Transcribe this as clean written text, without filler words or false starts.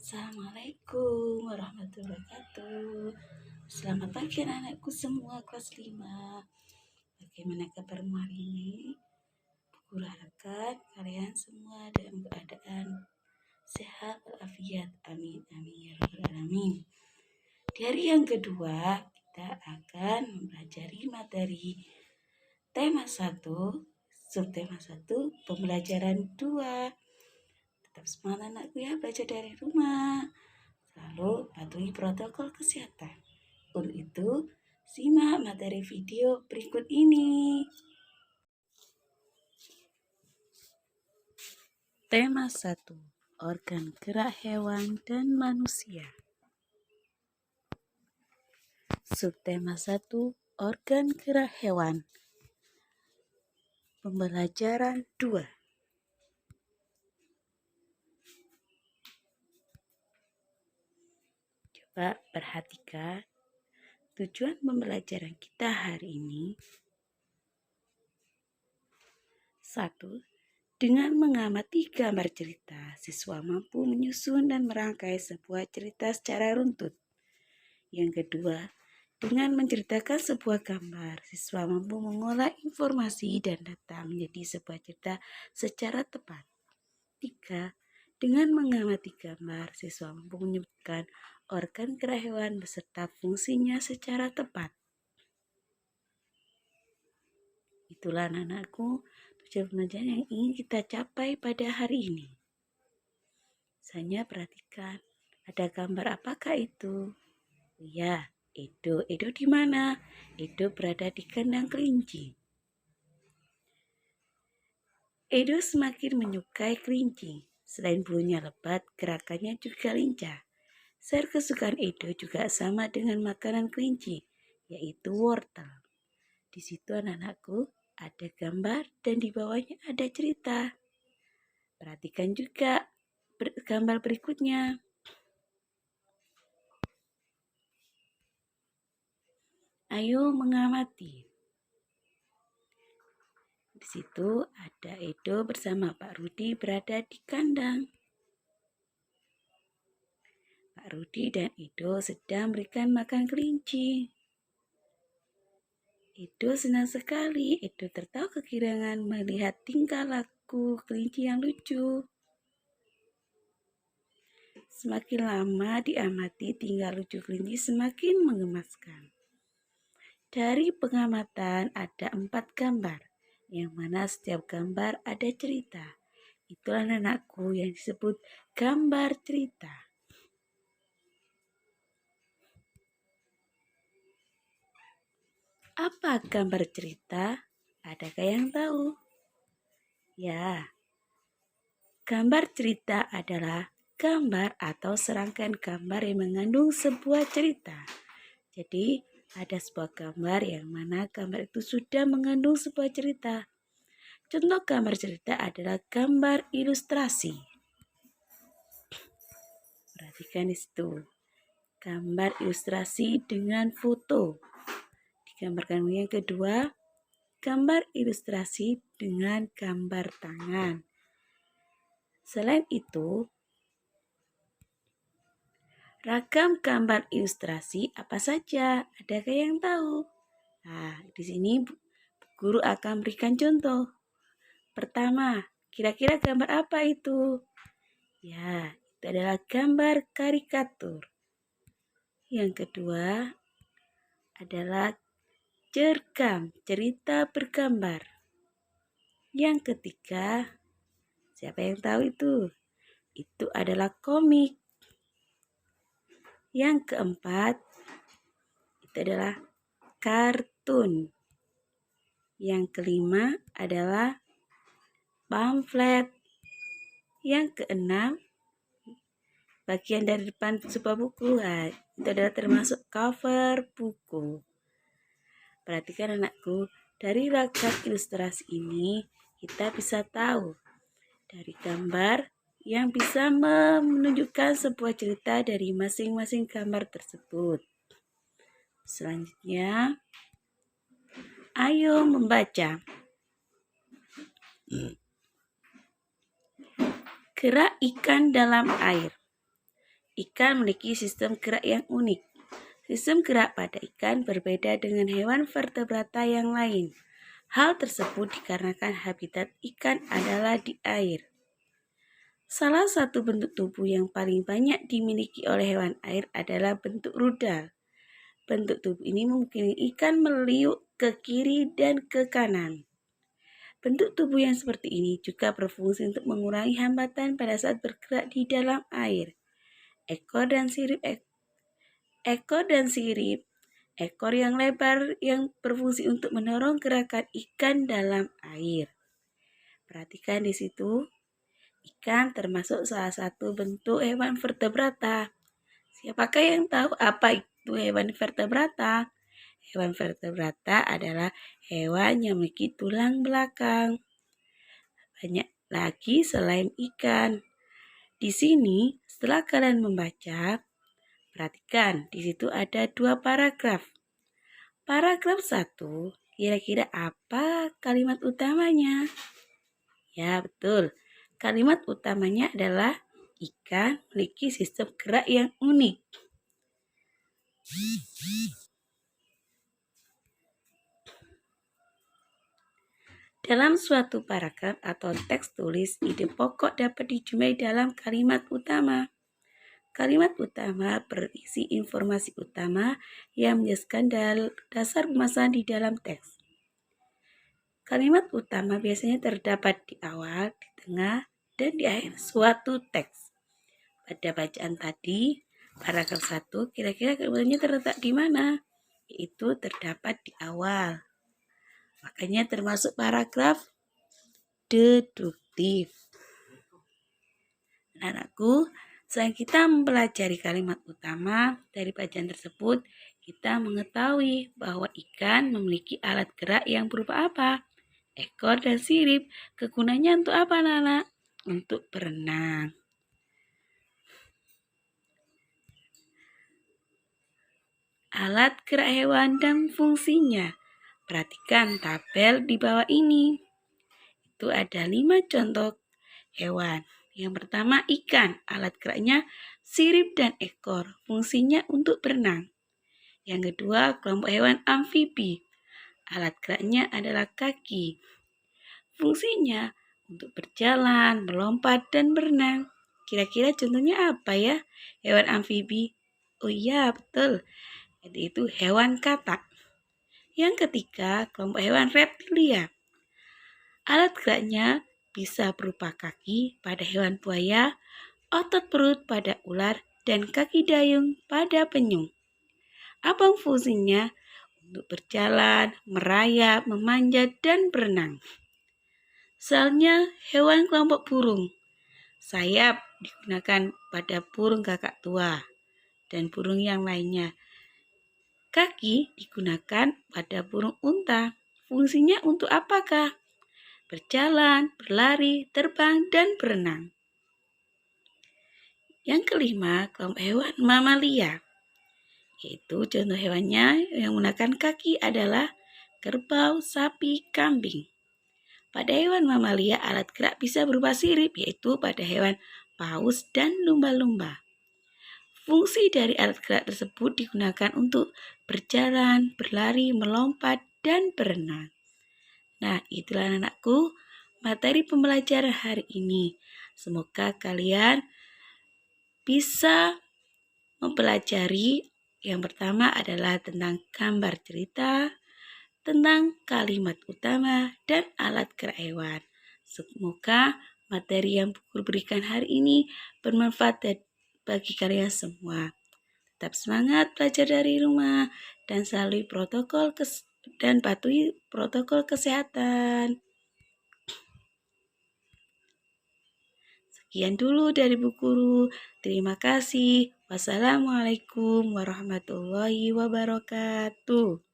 Assalamualaikum warahmatullahi wabarakatuh. Selamat pagi anak-anakku semua kelas 5. Bagaimana kabarmu hari ini? Aku harapkan kalian semua dalam keadaan sehat walafiat. Amin amin ya rabbal alamin. Di hari yang kedua kita akan mempelajari materi tema 1, subtema 1, pembelajaran 2. Tetap semangat anakku ya, belajar dari rumah. Lalu patuhi protokol kesehatan. Untuk itu, simak materi video berikut ini. Tema 1, organ gerak hewan dan manusia. Subtema 1, organ gerak hewan. Pembelajaran 2. Coba perhatikan tujuan pembelajaran kita hari ini. 1. Dengan mengamati gambar cerita, siswa mampu menyusun dan merangkai sebuah cerita secara runtut. Yang kedua, dengan menceritakan sebuah gambar, siswa mampu mengolah informasi dan data menjadi sebuah cerita secara tepat. 3. Dengan mengamati gambar, siswa mampu menyebutkan organ gerak hewan beserta fungsinya secara tepat. Itulah anak-anakku tujuan pembelajaran yang ingin kita capai pada hari ini. Misalnya perhatikan, ada gambar apakah itu? Ya, Edo. Edo di mana? Edo berada di kandang kelinci. Edo semakin menyukai kelinci. Selain bulunya lebat, gerakannya juga lincah. Sayur kesukaan Edo juga sama dengan makanan kelinci, yaitu wortel. Di situ anak-anakku ada gambar dan di bawahnya ada cerita. Perhatikan juga gambar berikutnya. Ayo mengamati. Di situ ada Edo bersama Pak Rudi berada di kandang. Pak Rudi dan Edo sedang memberikan makan kelinci. Edo senang sekali. Edo tertawa kegirangan melihat tingkah laku kelinci yang lucu. Semakin lama diamati, tingkah lucu kelinci semakin menggemaskan. Dari pengamatan ada 4 gambar, yang mana setiap gambar ada cerita. Itulah anakku yang disebut gambar cerita. Apa gambar cerita? Adakah yang tahu? Ya, gambar cerita adalah gambar atau serangkaian gambar yang mengandung sebuah cerita. Jadi, ada sebuah gambar yang mana gambar itu sudah mengandung sebuah cerita. Contoh gambar cerita adalah gambar ilustrasi. Perhatikan di situ. Gambar ilustrasi dengan foto. Digambarkan yang kedua, gambar ilustrasi dengan gambar tangan. Selain itu, ragam gambar ilustrasi apa saja? Adakah yang tahu? Nah, di sini guru akan berikan contoh. Pertama, kira-kira gambar apa itu? Ya, itu adalah gambar karikatur. Yang kedua adalah cergam, cerita bergambar. Yang ketiga, siapa yang tahu itu? Itu adalah komik. Yang keempat, itu adalah kartun. Yang kelima adalah pamflet. Yang keenam, bagian dari depan sebuah buku. Nah, itu adalah termasuk cover buku. Perhatikan anakku, dari ragam ilustrasi ini kita bisa tahu dari gambar yang bisa menunjukkan sebuah cerita dari masing-masing gambar tersebut. Selanjutnya, ayo membaca. Gerak ikan dalam air. Ikan memiliki sistem gerak yang unik. Sistem gerak pada ikan berbeda dengan hewan vertebrata yang lain. Hal tersebut dikarenakan habitat ikan adalah di air. Salah satu bentuk tubuh yang paling banyak dimiliki oleh hewan air adalah bentuk rudal. Bentuk tubuh ini memungkinkan ikan meliuk ke kiri dan ke kanan. Bentuk tubuh yang seperti ini juga berfungsi untuk mengurangi hambatan pada saat bergerak di dalam air. Ekor dan sirip ekor yang lebar yang berfungsi untuk mendorong gerakan ikan dalam air. Perhatikan di situ, ikan termasuk salah satu bentuk hewan vertebrata. Siapakah yang tahu apa itu hewan vertebrata? Hewan vertebrata adalah hewan yang memiliki tulang belakang. Banyak lagi selain ikan. Di sini, setelah kalian membaca, perhatikan, di situ ada 2 paragraf. Paragraf 1, kira-kira apa kalimat utamanya? Ya, betul. Kalimat utamanya adalah ikan memiliki sistem gerak yang unik. Dalam suatu paragraf atau teks tulis, ide pokok dapat dijumpai dalam kalimat utama. Kalimat utama berisi informasi utama yang menjelaskan dasar pemasaran di dalam teks. Kalimat utama biasanya terdapat di awal, di tengah, dan di akhir suatu teks. Pada bacaan tadi, paragraf 1 kira-kira kalimatnya terletak di mana? Yaitu terdapat di awal. Makanya termasuk paragraf deduktif. Anak-anakku, selain kita mempelajari kalimat utama dari bacaan tersebut, kita mengetahui bahwa ikan memiliki alat gerak yang berupa apa? Ekor dan sirip. Kegunaannya untuk apa, anak-anak? Untuk berenang. Alat gerak hewan dan fungsinya. Perhatikan tabel di bawah ini. Itu ada 5 contoh hewan. Yang pertama ikan, alat geraknya sirip dan ekor, fungsinya untuk berenang. Yang kedua kelompok hewan amfibi, alat geraknya adalah kaki. Fungsinya untuk berjalan, melompat, dan berenang. Kira-kira contohnya apa ya hewan amfibi? Oh iya betul, yaitu hewan katak. Yang ketiga kelompok hewan reptilia. Alat geraknya bisa berupa kaki pada hewan buaya, otot perut pada ular, dan kaki dayung pada penyu. Apa fungsinya? Untuk berjalan, merayap, memanjat, dan berenang. Selanjutnya, hewan kelompok burung. Sayap digunakan pada burung kakak tua dan burung yang lainnya. Kaki digunakan pada burung unta. Fungsinya untuk apakah? Berjalan, berlari, terbang, dan berenang. Yang kelima, kelompok hewan mamalia. Yaitu contoh hewannya yang menggunakan kaki adalah kerbau, sapi, kambing. Pada hewan mamalia, alat gerak bisa berupa sirip, yaitu pada hewan paus dan lumba-lumba. Fungsi dari alat gerak tersebut digunakan untuk berjalan, berlari, melompat, dan berenang. Nah, itulah anakku materi pembelajaran hari ini. Semoga kalian bisa mempelajari. Yang pertama adalah tentang gambar cerita, tentang kalimat utama, dan alat gerak hewan. Semoga materi yang guru berikan hari ini bermanfaat bagi kalian semua. Tetap semangat belajar dari rumah dan selalu patuhi protokol kesehatan. Sekian dulu dari Bu Guru. Terima kasih. Wassalamualaikum warahmatullahi wabarakatuh.